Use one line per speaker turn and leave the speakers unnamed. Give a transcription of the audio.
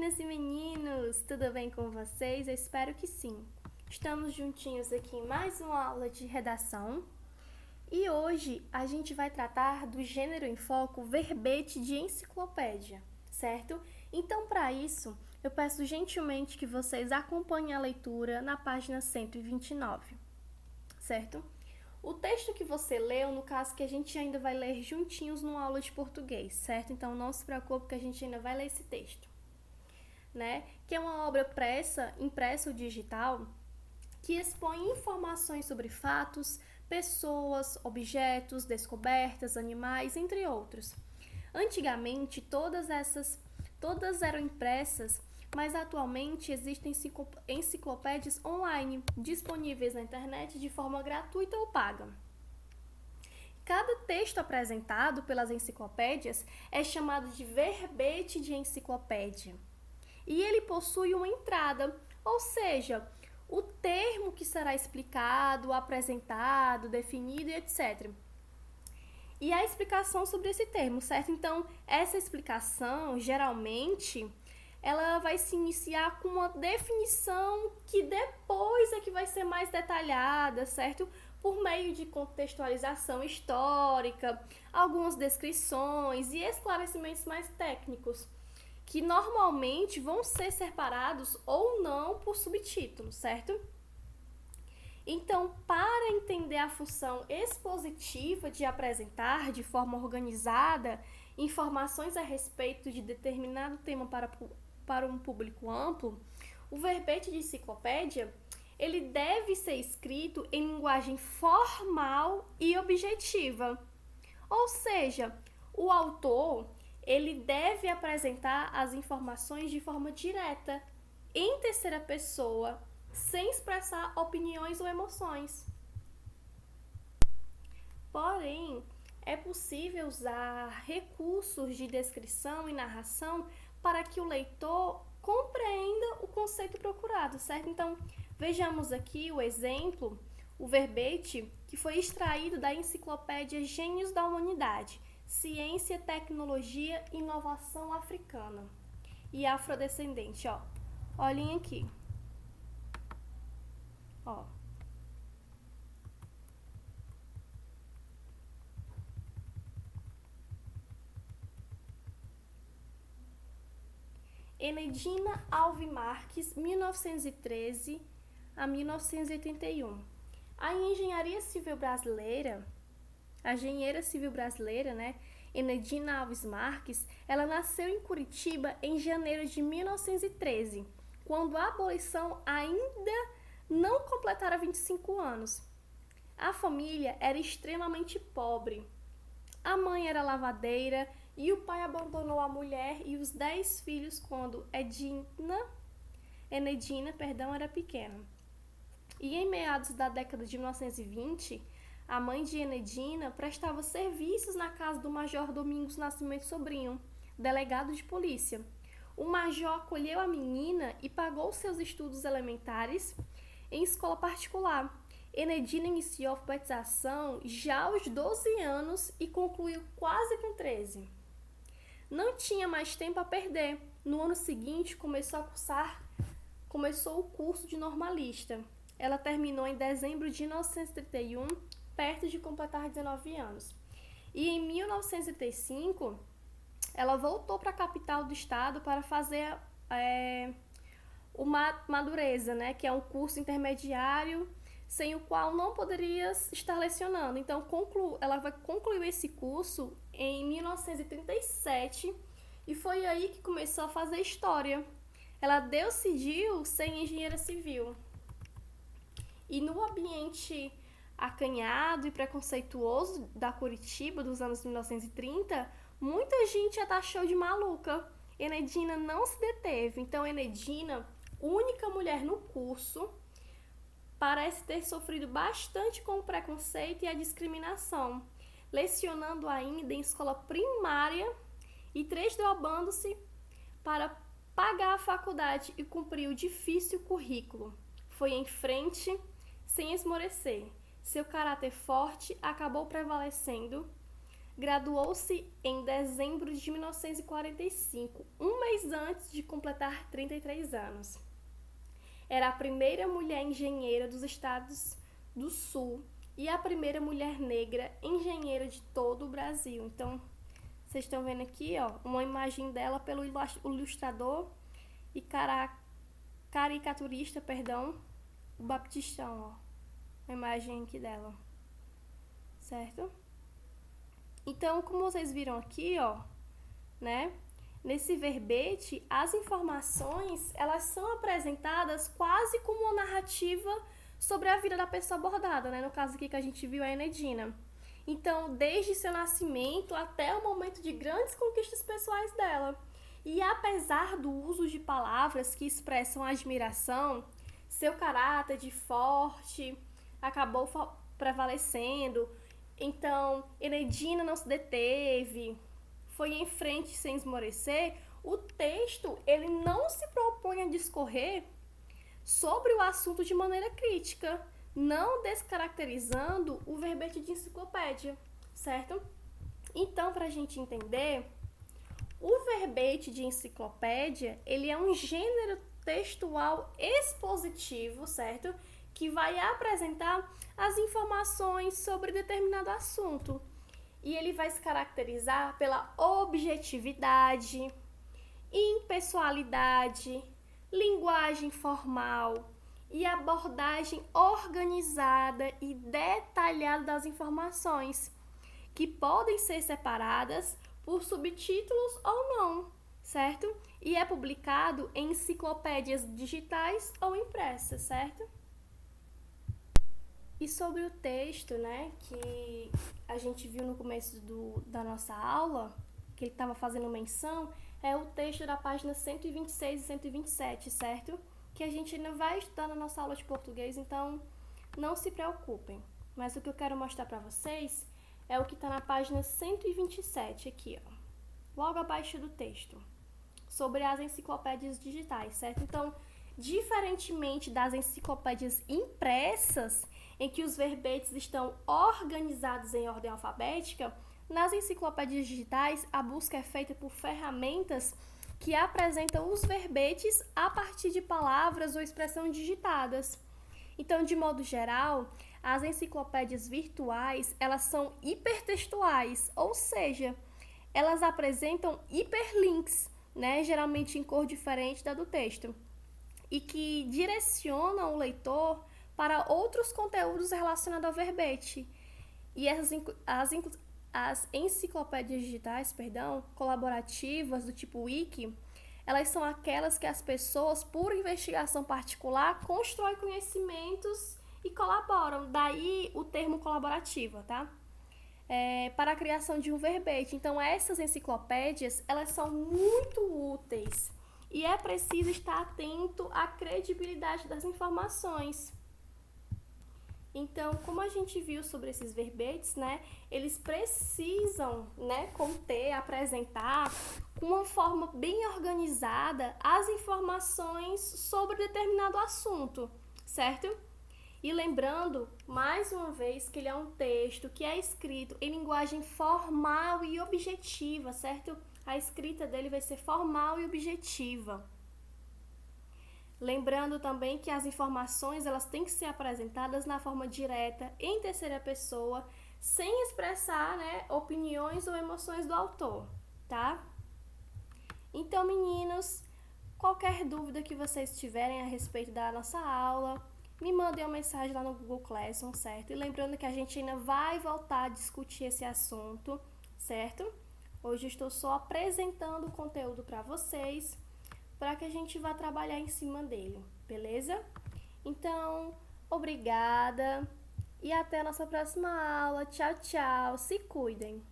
meninas e meninos! Tudo bem com vocês? Eu espero que sim. Estamos juntinhos aqui em mais uma aula de redação e hoje a gente vai tratar do gênero em foco verbete de enciclopédia, certo? Então, para isso, eu peço gentilmente que vocês acompanhem a leitura na página 129, certo? O texto que você leu, no caso que a gente ainda vai ler juntinhos numa aula de português, certo? Então não se preocupe que a gente ainda vai ler esse texto, né? Que é uma obra impressa ou digital, que expõe informações sobre fatos, pessoas, objetos, descobertas, animais, entre outros. Antigamente, todas eram impressas, mas atualmente existem enciclopédias online, disponíveis na internet de forma gratuita ou paga. Cada texto apresentado pelas enciclopédias é chamado de verbete de enciclopédia. E ele possui uma entrada, ou seja, o termo que será explicado, apresentado, definido e etc. E a explicação sobre esse termo, certo? Então, essa explicação, geralmente, ela vai se iniciar com uma definição que depois é que vai ser mais detalhada, certo? Por meio de contextualização histórica, algumas descrições e esclarecimentos mais técnicos, que normalmente vão ser separados ou não por subtítulos, certo? Então, para entender a função expositiva de apresentar de forma organizada informações a respeito de determinado tema para um público amplo, o verbete de enciclopédia ele deve ser escrito em linguagem formal e objetiva. Ou seja, o autor ele deve apresentar as informações de forma direta, em terceira pessoa, sem expressar opiniões ou emoções. Porém, é possível usar recursos de descrição e narração para que o leitor compreenda o conceito procurado, certo? Então, vejamos aqui o exemplo, o verbete que foi extraído da enciclopédia Gênios da Humanidade, Ciência, Tecnologia e Inovação Africana e Afrodescendente, ó. Olhem aqui. Ó. Enedina Alves Marques, 1913 a 1981. A engenheira civil brasileira, né, Enedina Alves Marques, ela nasceu em Curitiba em janeiro de 1913, quando a abolição ainda não completara 25 anos. A família era extremamente pobre. A mãe era lavadeira e o pai abandonou a mulher e os 10 filhos quando Enedina era pequena. E em meados da década de 1920, a mãe de Enedina prestava serviços na casa do Major Domingos Nascimento Sobrinho, delegado de polícia. O major acolheu a menina e pagou seus estudos elementares em escola particular. Enedina iniciou a alfabetização já aos 12 anos e concluiu quase com 13. Não tinha mais tempo a perder. No ano seguinte, começou o curso de normalista. Ela terminou em dezembro de 1931, perto de completar 19 anos. E em 1935, ela voltou para a capital do estado para fazer o Madureza, né, que é um curso intermediário sem o qual não poderia estar lecionando. Então, ela vai concluir esse curso em 1937 e foi aí que começou a fazer história. Ela decidiu ser engenheira civil. E no ambiente acanhado e preconceituoso da Curitiba dos anos 1930, muita gente a taxou de maluca. Enedina não se deteve. Então, Enedina, única mulher no curso, parece ter sofrido bastante com o preconceito e a discriminação, lecionando ainda em escola primária e desdobrando-se para pagar a faculdade e cumprir o difícil currículo. Foi em frente, sem esmorecer. Seu caráter forte acabou prevalecendo Graduou-se em dezembro de 1945, um mês antes de completar 33 anos. Era a primeira mulher engenheira dos Estados do Sul e a primeira mulher negra engenheira de todo o Brasil. Então, vocês estão vendo aqui, ó, uma imagem dela pelo ilustrador e caricaturista, o Baptistão, ó. A imagem aqui dela, certo? Então, como vocês viram aqui, ó, né? Nesse verbete, as informações, elas são apresentadas quase como uma narrativa sobre a vida da pessoa abordada, né? No caso aqui que a gente viu, a Enedina. Então, desde seu nascimento até o momento de grandes conquistas pessoais dela. E apesar do uso de palavras que expressam admiração, seu caráter de forte acabou prevalecendo. Então, Enedina não se deteve, foi em frente sem esmorecer. O texto, ele não se propõe a discorrer sobre o assunto de maneira crítica, não descaracterizando o verbete de enciclopédia, certo? Então, para a gente entender, o verbete de enciclopédia, ele é um gênero textual expositivo, certo? Que vai apresentar as informações sobre determinado assunto. E ele vai se caracterizar pela objetividade, impessoalidade, linguagem formal e abordagem organizada e detalhada das informações, que podem ser separadas por subtítulos ou não, certo? E é publicado em enciclopédias digitais ou impressas, certo? E sobre o texto, né, que a gente viu no começo da nossa aula, que ele estava fazendo menção, é o texto da página 126 e 127, certo? Que a gente ainda vai estudar na nossa aula de português, então não se preocupem. Mas o que eu quero mostrar para vocês é o que está na página 127 aqui, ó, logo abaixo do texto, sobre as enciclopédias digitais, certo? Então, diferentemente das enciclopédias impressas, em que os verbetes estão organizados em ordem alfabética, nas enciclopédias digitais a busca é feita por ferramentas que apresentam os verbetes a partir de palavras ou expressões digitadas. Então, de modo geral, as enciclopédias virtuais, elas são hipertextuais, ou seja, elas apresentam hiperlinks, né, geralmente em cor diferente da do texto, e que direcionam o leitor para outros conteúdos relacionados ao verbete. E as enciclopédias digitais, colaborativas do tipo wiki, elas são aquelas que as pessoas, por investigação particular, constroem conhecimentos e colaboram. Daí o termo colaborativa, tá? Para a criação de um verbete. Então, essas enciclopédias, elas são muito úteis e é preciso estar atento à credibilidade das informações. Então, como a gente viu sobre esses verbetes, né, eles precisam, né, conter, apresentar com uma forma bem organizada as informações sobre determinado assunto, certo? E lembrando, mais uma vez, que ele é um texto que é escrito em linguagem formal e objetiva, certo? A escrita dele vai ser formal e objetiva. Lembrando também que as informações, elas têm que ser apresentadas na forma direta, em terceira pessoa, sem expressar, né, opiniões ou emoções do autor, tá? Então, meninos, qualquer dúvida que vocês tiverem a respeito da nossa aula, me mandem uma mensagem lá no Google Classroom, certo? E lembrando que a gente ainda vai voltar a discutir esse assunto, certo? Hoje eu estou só apresentando o conteúdo para vocês, para que a gente vá trabalhar em cima dele, beleza? Então, obrigada e até a nossa próxima aula. Tchau, tchau. Se cuidem!